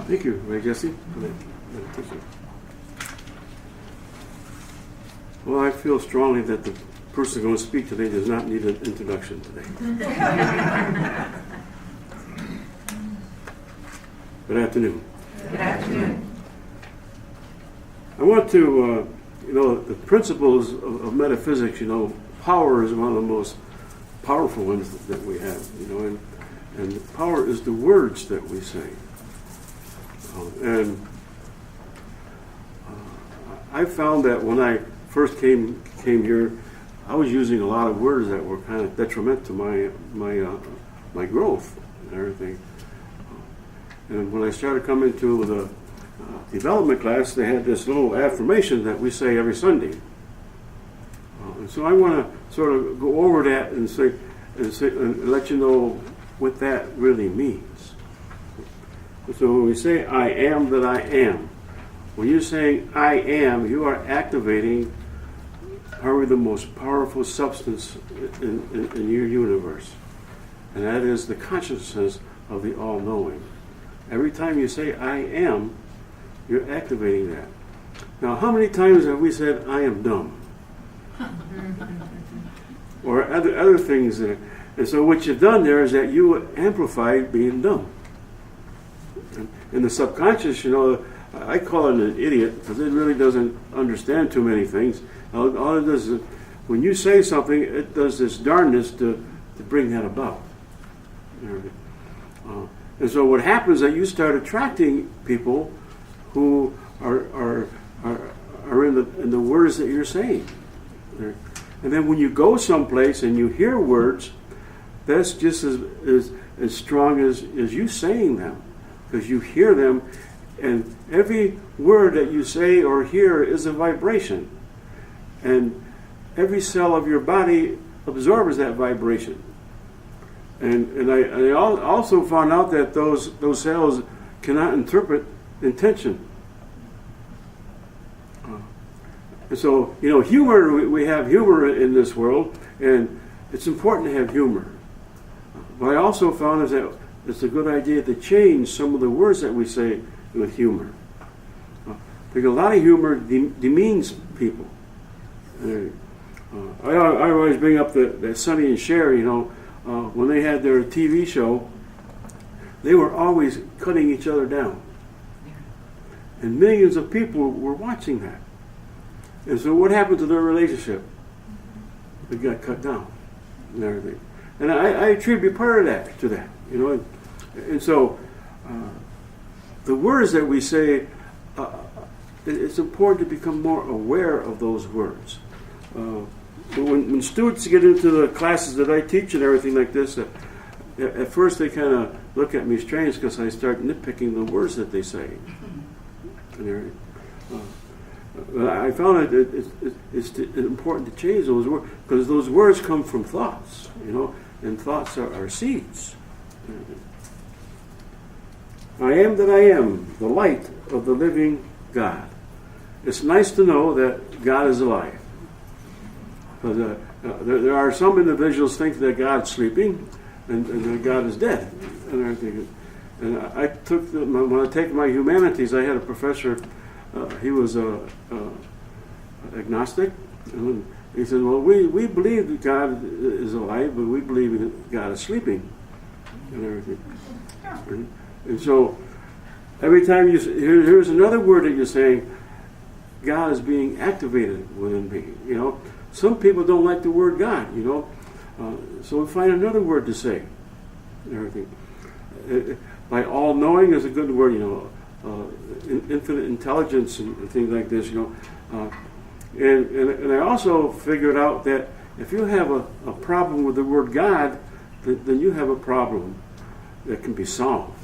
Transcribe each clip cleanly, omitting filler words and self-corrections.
Thank you, Ray Jesse, for that meditation. Well, I feel strongly that the person going to speak today does not need an introduction today. Good afternoon. Good afternoon. I want to, the principles of metaphysics, power is one of the most powerful ones that we have, and power is the words that we say. I found that when I first came here, I was using a lot of words that were kind of detrimental to my growth and everything. And when I started coming to the development class, they had this little affirmation that we say every Sunday. And so I want to sort of go over that and say and let you know what that really means. So when we say I am that I am, when you're saying I am, you are activating probably the most powerful substance in your universe. And that is the consciousness of the all-knowing. Every time you say I am, you're activating that. Now, how many times have we said I am dumb? Or other things there. And so what you've done there is that you amplified being dumb. In the subconscious, I call it an idiot because it really doesn't understand too many things. All it does is, when you say something, it does this darndess to bring that about. And so what happens is that you start attracting people who are in the words that you're saying. And then when you go someplace and you hear words, that's just as strong as you saying them, because you hear them, and every word that you say or hear is a vibration, and every cell of your body absorbs that vibration. And I also found out that those cells cannot interpret intention. And so, humor, we have humor in this world, and it's important to have humor. But I also found is that it's a good idea to change some of the words that we say with humor. Because a lot of humor demeans people. I always bring up that Sonny and Cher, when they had their TV show, they were always cutting each other down. And millions of people were watching that. And so what happened to their relationship? It got cut down and everything. And I attribute part of that to that, And so the words that we say, it's important to become more aware of those words. When students get into the classes that I teach and everything like this, at first they kind of look at me strange because I start nitpicking the words that they say. I found it's important to change those words because those words come from thoughts, and thoughts are seeds. I am that I am, the light of the living God. It's nice to know that God is alive. Because there are some individuals think that God's sleeping and that God is dead. And I took when I take my humanities, I had a professor. He was agnostic. And he said, "Well, we believe that God is alive, but we believe that God is sleeping and everything." And so every time here's another word that you're saying, God is being activated within me. Some people don't like the word God, so we find another word to say. And everything. By all-knowing is a good word, infinite intelligence and things like this, And I also figured out that if you have a problem with the word God, then you have a problem that can be solved.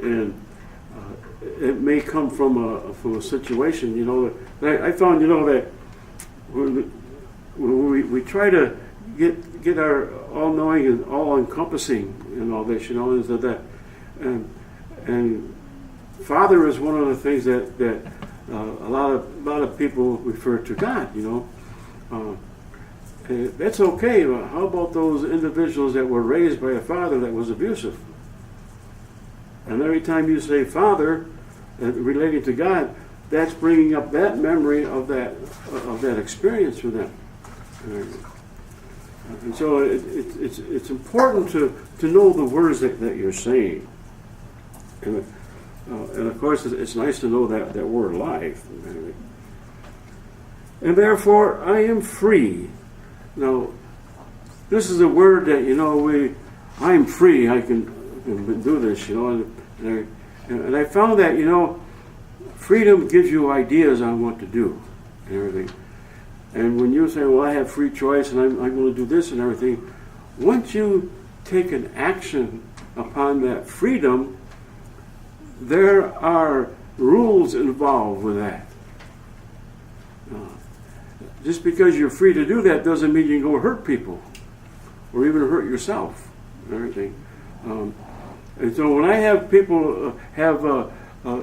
And it may come from a situation, I found, that when we try to get our all-knowing and all-encompassing and all this, is that and Father is one of the things that a lot of people refer to God, that's okay, but how about those individuals that were raised by a father that was abusive? And every time you say Father, relating to God, that's bringing up that memory of that experience for them. And so it's important to know the words that you're saying. And of course, it's nice to know that word life. And therefore, I am free. Now, this is a word that, I'm free. I can do this, and I found that, freedom gives you ideas on what to do and everything. And when you say, well, I have free choice and I'm going to do this and everything, once you take an action upon that freedom, there are rules involved with that. Just because you're free to do that doesn't mean you can go hurt people or even hurt yourself and everything. And so when I have people have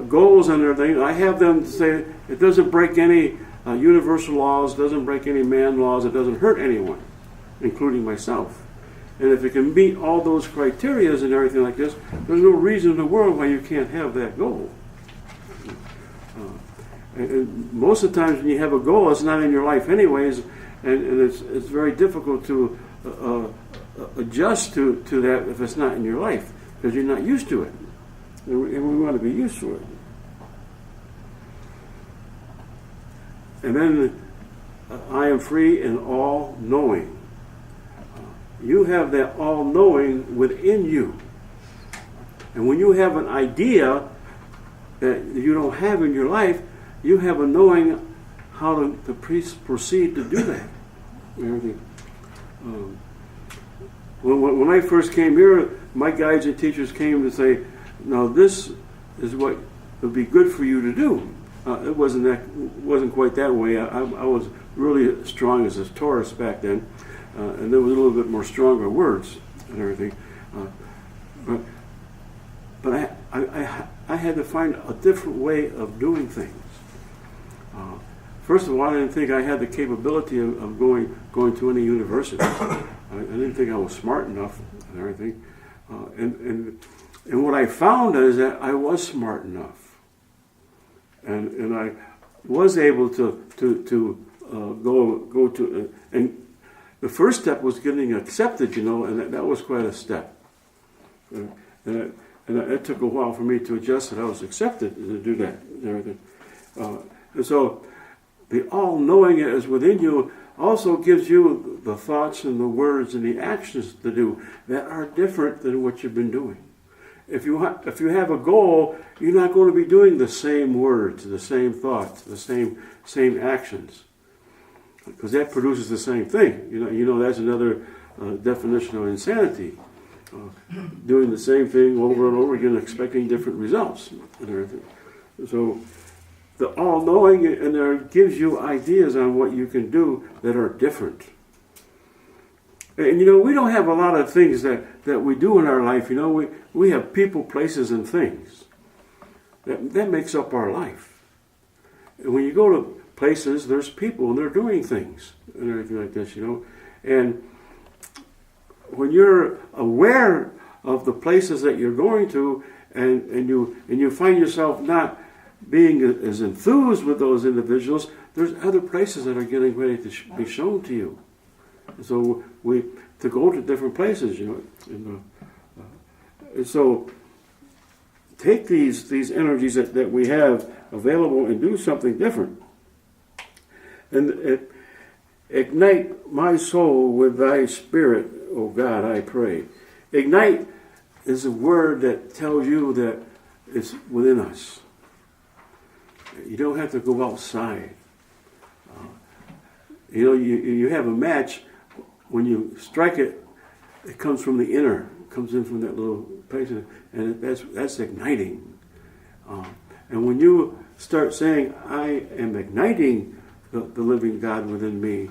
goals and everything, I have them say it doesn't break any universal laws, doesn't break any man laws, it doesn't hurt anyone, including myself. And if it can meet all those criteria and everything like this, there's no reason in the world why you can't have that goal. And most of the times when you have a goal, it's not in your life anyways, and it's very difficult to adjust to that if it's not in your life, because you're not used to it. And we want to be used to it. And then I am free and all-knowing. You have that all-knowing within you. And when you have an idea that you don't have in your life, you have a knowing how to proceed to do that. When I first came here, my guides and teachers came to say, "Now this is what would be good for you to do." It wasn't quite that way. I was really strong as a Taurus back then, and there was a little bit more stronger words and everything. But I had to find a different way of doing things. First of all, I didn't think I had the capability of going to any university. I didn't think I was smart enough and everything. And what I found is that I was smart enough, and I was able to go to. And the first step was getting accepted, and that was quite a step. And it took a while for me to adjust that I was accepted to do that and everything. And so the all-knowing is within you also gives you the thoughts and the words and the actions to do that are different than what you've been doing. If you have a goal, you're not going to be doing the same words, the same thoughts, the same actions, because that produces the same thing. That's another definition of insanity. Doing the same thing over and over again, expecting different results and everything. So the all-knowing in there gives you ideas on what you can do that are different. And we don't have a lot of things that we do in our life. We have people, places, and things. That makes up our life. And when you go to places, there's people and they're doing things and everything like this, And when you're aware of the places that you're going to, and you find yourself not being as enthused with those individuals, there's other places that are getting ready to be shown to you. So to go to different places, and so take these energies that we have available and do something different. And ignite my soul with thy spirit, O God, I pray. Ignite is a word that tells you that it's within us. You don't have to go outside. You have a match. When you strike it, it comes from the inner. It comes in from that little place, and that's igniting. And when you start saying, "I am igniting the living God within me,"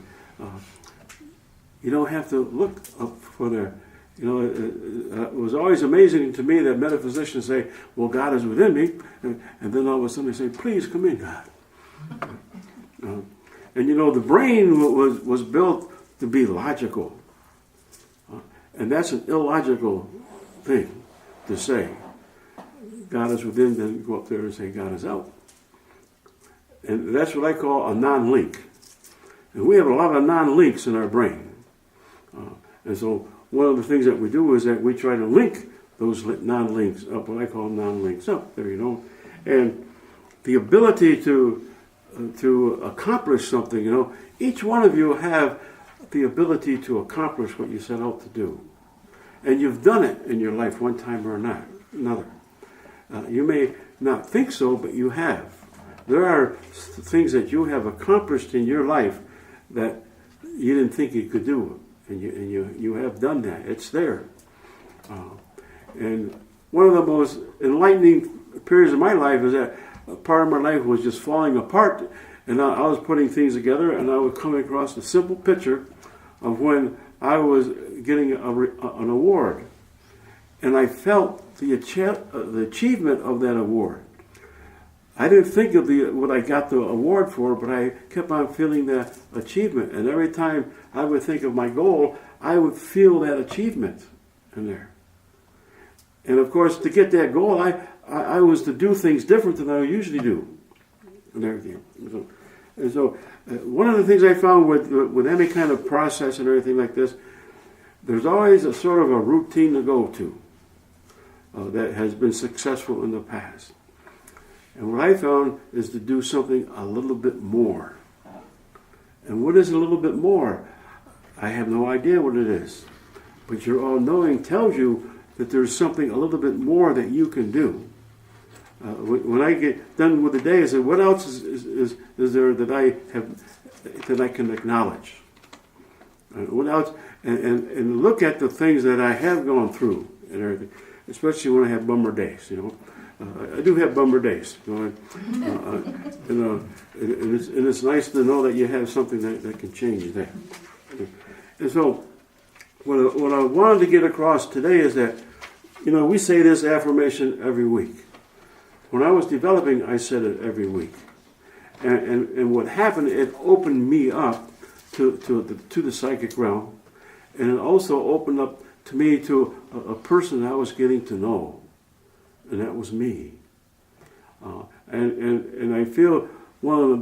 you don't have to look up for there. It was always amazing to me that metaphysicians say, "Well, God is within me," and then all of a sudden they say, "Please come in, God." And the brain was built to be logical, and that's an illogical thing to say. God is within, then go up there and say God is out. And that's what I call a non-link. And we have a lot of non-links in our brain. And so one of the things that we do is that we try to link those non-links up, what I call non-links up there, And the ability to accomplish something, each one of you have the ability to accomplish what you set out to do. And you've done it in your life one time or another. You may not think so, but you have. There are things that you have accomplished in your life that you didn't think you could do. And you have done that. It's there. And one of the most enlightening periods of my life is that a part of my life was just falling apart, and I was putting things together, and I was coming across a simple picture of when I was getting an award. And I felt the achievement of that award. I didn't think of what I got the award for, but I kept on feeling that achievement. And every time I would think of my goal, I would feel that achievement in there. And of course, to get that goal, I was to do things different than I usually do. And everything. And so one of the things I found with any kind of process and everything like this, there's always a sort of a routine to go to that has been successful in the past. And what I found is to do something a little bit more. And what is a little bit more? I have no idea what it is. But your all-knowing tells you that there's something a little bit more that you can do. When I get done with the day, I say, what else is there that I can acknowledge? What else? And look at the things that I have gone through and everything, especially when I have bummer days, I do have bummer days, and it's nice to know that you have something that can change that. And so, what I wanted to get across today is that, we say this affirmation every week. When I was developing, I said it every week. And what happened, it opened me up to the psychic realm, and it also opened up to me to a person I was getting to know. And that was me. And I feel one of the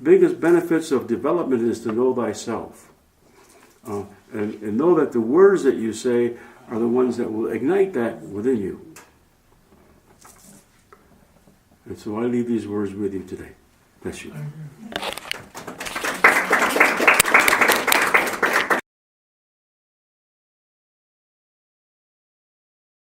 biggest benefits of development is to know thyself. And know that the words that you say are the ones that will ignite that within you. And so I leave these words with you today. Bless you.